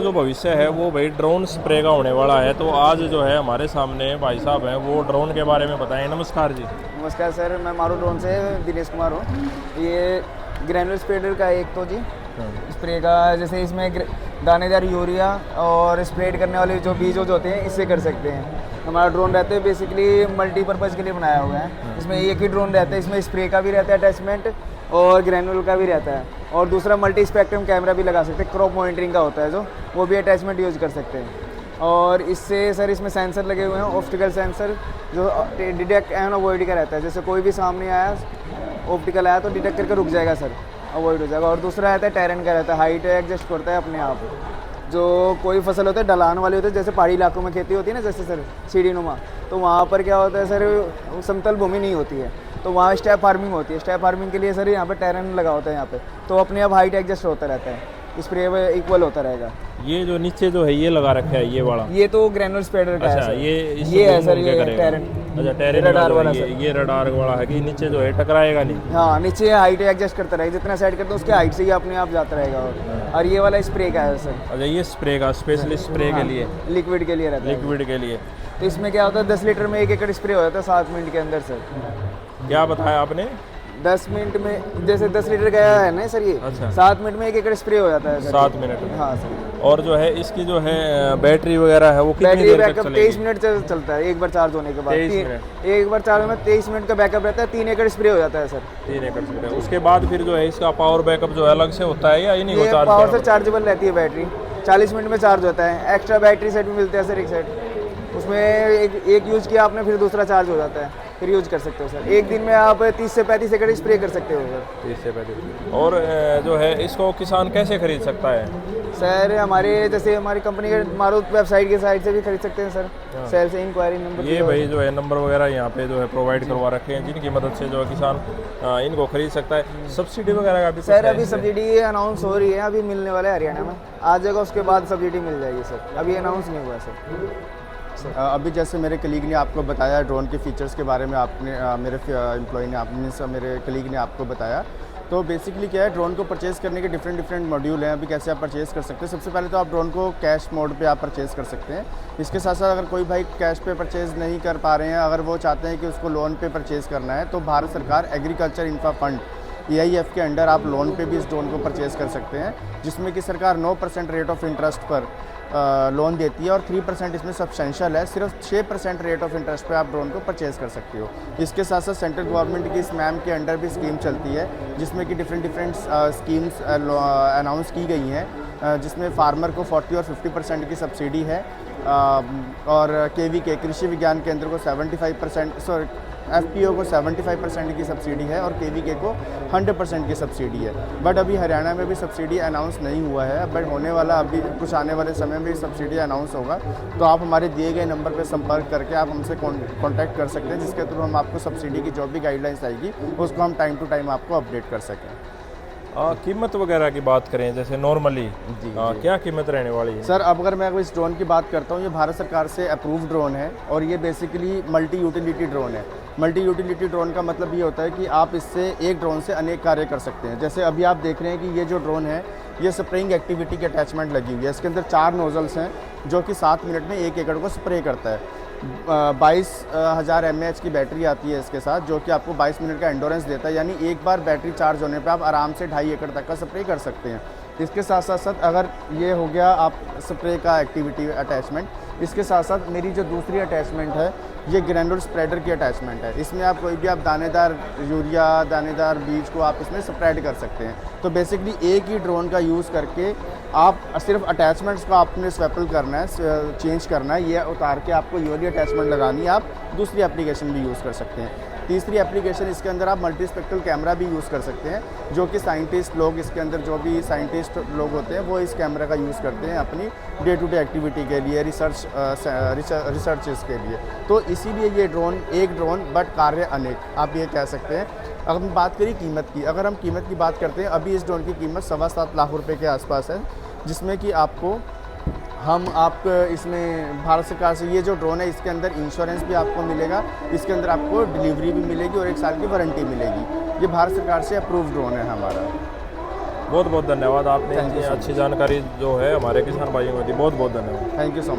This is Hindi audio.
जो भविष्य है वो भाई ड्रोन स्प्रे का होने वाला है। तो आज जो है हमारे सामने भाई साहब हैं, वो ड्रोन के बारे में बताएं। नमस्कार जी। नमस्कार सर, मैं मारू ड्रोन से दिनेश कुमार हूँ। ये ग्रैनुलर स्प्रेडर का एक तो जी स्प्रे का, जैसे इसमें दानेदार यूरिया और स्प्रेड करने वाले जो बीज होते हैं इससे कर सकते हैं। हमारा ड्रोन रहता है बेसिकली मल्टीपर्पज़ के लिए बनाया हुआ है। इसमें एक ही ड्रोन रहता है, इसमें स्प्रे का भी रहता है अटैचमेंट और ग्रैनुलर का भी रहता है, और दूसरा मल्टी स्पेक्ट्रम कैमरा भी लगा सकते हैं। क्रॉप मॉनिटरिंग का होता है जो, वो भी अटैचमेंट यूज़ कर सकते हैं। और इससे सर इसमें सेंसर लगे हुए हैं, ऑप्टिकल सेंसर जो डिटेक्ट एंड अवॉइड का रहता है। जैसे कोई भी सामने आया ऑप्टिकल आया तो डिटेक्ट करके रुक जाएगा सर, अवॉइड हो जाएगा। और दूसरा रहता है टेरेन का रहता है, हाइट एडजस्ट करता है अपने आप। जो कोई फसल होता है ढलान वाली होती है, जैसे पहाड़ी इलाकों में खेती होती है ना, जैसे सर सीढ़ी नुमा, तो वहाँ पर क्या होता है सर, समतल भूमि नहीं होती है, तो वहाँ स्टेप फार्मिंग होती है। स्टेप फार्मिंग के लिए सर यहाँ पे टेरेन लगा होता है यहाँ पे, तो अपने आप हाइट एडजस्ट होता रहता है, स्प्रे इक्वल होता रहेगा। ये जो नीचे जो है ये लगा रखा है ये वाला, ये तो ग्रैनुलर स्प्रेडर का अच्छा, है सर। ये है सर, ये टेरेन, अच्छा टेरेन रडार वाला ये, ये रडार वाला है कि नीचे जो है टकराएगा नहीं। हाँ, नीचे हाइट एडजस्ट करता रहेगा, जितना सेट करते हो उसके हाइट से ही अपने आप जाता रहेगा। और ये वाला स्प्रे का है सर। अच्छा, ये स्प्रे का स्पेशली स्प्रे के लिए, लिक्विड के लिए रहता है। लिक्विड के लिए। तो इसमें क्या होता है, 10 लीटर में 1 एकड़ स्प्रे हो जाता है 7 मिनट के अंदर सर। क्या बताया आपने? 10 मिनट में, जैसे 10 लीटर का है ना सर, ये अच्छा। 7 मिनट में 1 एकड़ स्प्रे हो जाता है सर। 7 मिनट में? हाँ सर। और जो है इसकी जो है बैटरी वगैरह है वो कितनी बैटरी देर तक बैकअप चलेगी? 23 मिनट चलता है एक बार चार्ज होने के बाद। 23 एक बार चार्ज में 23 मिनट का बैकअप रहता है। 3 एकड़ स्प्रे हो जाता है सर। 3 एकड़ स्प्रे। उसके बाद फिर जो है इसका पावर बैकअप जो है अलग से होता है या इन्हीं को चार्ज? पावर से चार्जेबल रहती है बैटरी, 40 मिनट में चार्ज होता है। एक्स्ट्रा बैटरी सेट भी मिलते हैं सर, एक सेट, उसमें एक यूज़ किया आपने फिर दूसरा चार्ज हो जाता है, फिर यूज़ कर सकते हो सर। एक दिन में आप 30 से 35 एकड़ स्प्रे कर सकते हो सर। 30 से 35। और जो है इसको किसान कैसे खरीद सकता है? सर हमारे जैसे हमारी कंपनी के मारुत वेबसाइट के साइट से भी खरीद सकते हैं सर। सेल से इंक्वायरी नंबर ये भाई जो है नंबर वगैरह यहाँ पे जो है प्रोवाइड करवा रखे हैं, जिनकी मदद से जो है किसान इनको खरीद सकता है। सब्सिडी वगैरह का भी सर अभी सब्सिडी अनाउंस हो रही है, अभी मिलने वाला है हरियाणा में, आ जाएगा, उसके बाद सब्सिडी मिल जाएगी सर। अभी अनाउंस नहीं हुआ सर। अभी जैसे मेरे कलीग ने आपको बताया ड्रोन के फीचर्स के बारे में, आपने मेरे एम्प्लॉय ने आपने मेरे कलीग ने आपको बताया। तो बेसिकली क्या है, ड्रोन को परचेज़ करने के डिफरेंट मॉड्यूल हैं। अभी कैसे आप परचेज़ कर सकते हैं? सबसे पहले तो आप ड्रोन को कैश मोड पे आप परचेज़ कर सकते हैं। इसके साथ साथ अगर कोई भाई कैश पे परचेज़ नहीं कर पा रहे हैं, अगर वो चाहते हैं कि उसको लोन पे परचेज़ करना है, तो भारत सरकार एग्रीकल्चर इंफ्रा फंड EIF के अंडर आप लोन पे भी इस ड्रोन को परचेज़ कर सकते हैं, जिसमें कि सरकार 9% रेट ऑफ इंटरेस्ट पर लोन देती है और 3% इसमें सब्सटेंशियल है। सिर्फ 6% रेट ऑफ इंटरेस्ट पे आप ड्रोन को परचेज़ कर सकते हो। इसके साथ साथ सेंट्रल गवर्नमेंट की स्मैम के अंडर भी स्कीम चलती है, जिसमें कि डिफरेंट स्कीम्स अनाउंस की गई हैं, जिसमें फार्मर को 40 और 50% की सब्सिडी है, और KVK कृषि विज्ञान केंद्र को 75%, FPO को 75% की सब्सिडी है, और KVK को 100% की सब्सिडी है। बट अभी हरियाणा में भी सब्सिडी अनाउंस नहीं हुआ है, बट होने वाला, अभी कुछ आने वाले समय में सब्सिडी अनाउंस होगा। तो आप हमारे दिए गए नंबर पर संपर्क करके आप हमसे कॉन्टैक्ट कर सकते हैं, जिसके थ्रू हम आपको सब्सिडी की जो भी गाइडलाइंस आएगी उसको हम टाइम टू टाइम आपको अपडेट कर सकें। कीमत वगैरह की बात करें, जैसे नॉर्मली क्या कीमत रहने वाली है? सर अब अगर मैं इस ड्रोन की बात करता हूँ, ये भारत सरकार से अप्रूव्ड ड्रोन है, और ये बेसिकली मल्टी यूटिलिटी ड्रोन है। मल्टी यूटिलिटी ड्रोन का मतलब ये होता है कि आप इससे एक ड्रोन से अनेक कार्य कर सकते हैं। जैसे अभी आप देख रहे हैं कि ये जो ड्रोन है, ये स्प्रेइंग एक्टिविटी की अटैचमेंट लगी हुई है। इसके अंदर 4 नोजल्स हैं, जो कि 7 मिनट में 1 एकड़ को स्प्रे करता है। 22,000 mAh की बैटरी आती है इसके साथ, जो कि आपको 22 मिनट का एंडोरेंस देता है, यानी एक बार बैटरी चार्ज होने पे आप आराम से 2.5 एकड़ तक का स्प्रे कर सकते हैं। इसके साथ साथ अगर ये हो गया आप स्प्रे का एक्टिविटी अटैचमेंट, इसके साथ साथ मेरी जो दूसरी अटैचमेंट है, ये ग्रैनुलर स्प्रेडर की अटैचमेंट है। इसमें आप कोई भी आप दानेदार यूरिया, दानेदार बीज को आप इसमें स्प्रेड कर सकते हैं। तो बेसिकली एक ही ड्रोन का यूज़ करके आप सिर्फ अटैचमेंट्स को आपने स्वैपल करना है, चेंज करना है, ये उतार के आपको ये वाली अटैचमेंट लगानी है। आप दूसरी एप्लीकेशन भी यूज़ कर सकते हैं। तीसरी एप्लीकेशन, इसके अंदर आप मल्टी स्पेक्ट्रल कैमरा भी यूज़ कर सकते हैं, जो कि साइंटिस्ट लोग, इसके अंदर जो भी साइंटिस्ट लोग होते हैं वो इस कैमरा का यूज़ करते हैं अपनी डे टू डे एक्टिविटी के लिए, रिसर्चेस के लिए। तो इसीलिए ये ड्रोन एक ड्रोन बट कार्य अनेक, आप ये कह सकते हैं। अगर हम बात करें कीमत की, अगर हम कीमत की बात करते हैं, अभी इस ड्रोन की कीमत 7.25 लाख रुपये के आसपास है, जिसमें कि आपको इसमें भारत सरकार से ये जो ड्रोन है, इसके अंदर इंश्योरेंस भी आपको मिलेगा, इसके अंदर आपको डिलीवरी भी मिलेगी और 1 साल की वारंटी मिलेगी। ये भारत सरकार से अप्रूव्ड ड्रोन है हमारा। बहुत बहुत धन्यवाद, आपने Thank you इतनी so अच्छी जानकारी जो है हमारे किसान भाइयों को दी। बहुत बहुत धन्यवाद। Thank you so much.